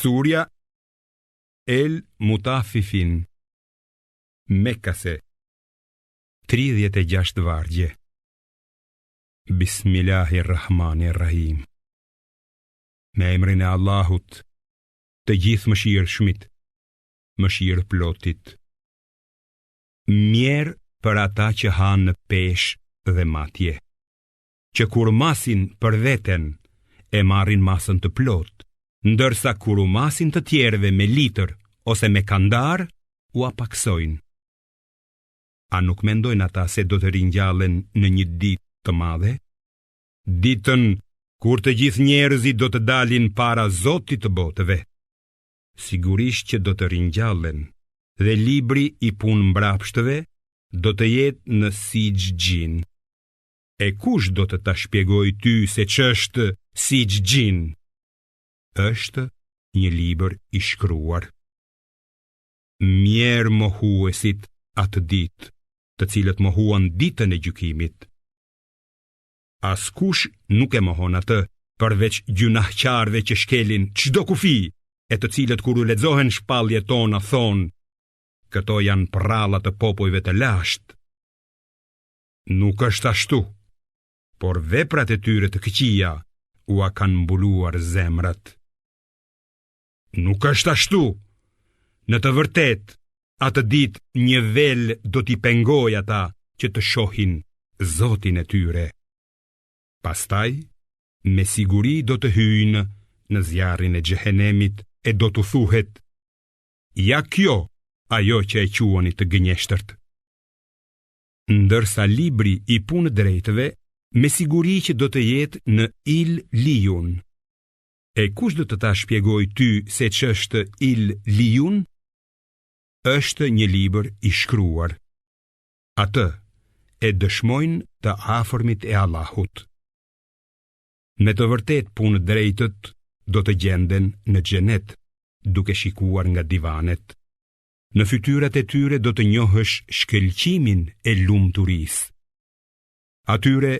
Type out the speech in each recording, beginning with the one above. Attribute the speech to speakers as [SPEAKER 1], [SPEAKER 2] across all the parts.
[SPEAKER 1] Surja El Mutaffifin, Mekase, 36 vargje. Bismillahirrahmanirrahim. Me emrin e Allahut, të gjithë mëshirshmit, mëshirë plotit. Mjerë për ata që hanë në peshë dhe matje, që kur masin për veten e marrin masën të plot, ndërsa kur u masin të tjerëve me litër ose me kandar, u apaksojnë. A nuk mendojnë ata se do të ringjallen në një ditë të madhe? Ditën kur të gjithë njerëzit do të dalin para Zotit të botëve. Sigurisht që do të ringjallen, dhe libri i punë mbrapshtëve do të jetë në Sijgjin. E kush do të ta shpjegoj ty se ç'është Sijgjin? Është një libër i shkruar. Mjerë mohuesit atë ditë, të cilët mohuan ditën e gjykimit. Askush nuk e mohon atë, përveç gjunahqarve që shkelin çdo kufi, e të cilët kur u lexohen shpalljet tona thonë, këto janë prallat të popujve të lashtë. Nuk është ashtu, por veprat e tyre të këqija ua kanë mbuluar zemrat. Nuk është ashtu. Në të vërtet, atë ditë një vel do t'i pengoj ata që të shohin Zotin e tyre. Pastaj, me siguri do të hyjnë në zjarrin e xhehenemit e do t'u thuhet: ja kjo ajo që e quani të gënjeshtërt. Ndërsa libri i punë drejtëve me siguri që do të jetë në Il Lijun. E kush do të ta shpjegoj ty se ç'është Il Lijun? Është një libër i shkruar. Atë e dëshmojnë të afërmit e Allahut. Me të vërtet punë drejtët do të gjenden në xhenet, duke shikuar nga divanet. Në fytyrat e tyre do të njohësh shkëlqimin e lumturisë. Atyre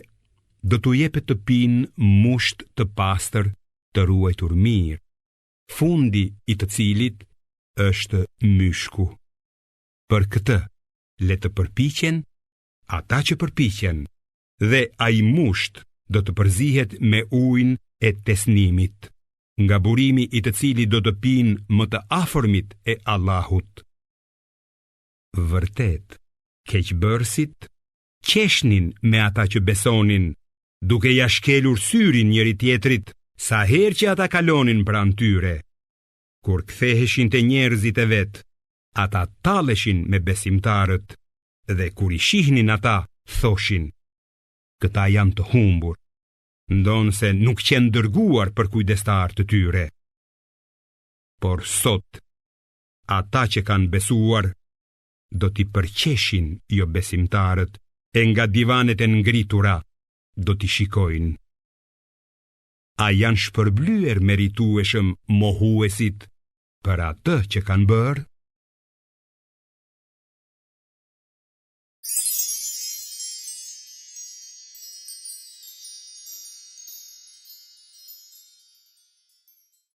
[SPEAKER 1] do t'u jepet të pinë musht të pastër të ruajtur mirë, fundi i të cilit është myshku. Për këtë, le të përpiqen ata që përpiqen, dhe ai musht do të përzihet me ujin e tesnimit, nga burimi i të cilit do të pinë më të afërmit e Allahut. Vërtet, keqbërësit qeshnin me ata që besonin, duke ja shkelur syrin njëri tjetrit sa herë që ata kalonin pranë tyre. Kur ktheheshin te njerëzit e vet, ata talleshin me besimtarët, dhe kur i shihnin ata, thoshin: këta janë të humbur, ndonse nuk qenë dërguar për kujdestar të tyre. Por sot, ata që kanë besuar, do t'i përqeshin jo besimtarët, e nga divanet e ngritura do t'i shikojnë. A janë shpërblyer meritueshëm mohuesit për atë që kanë bërë?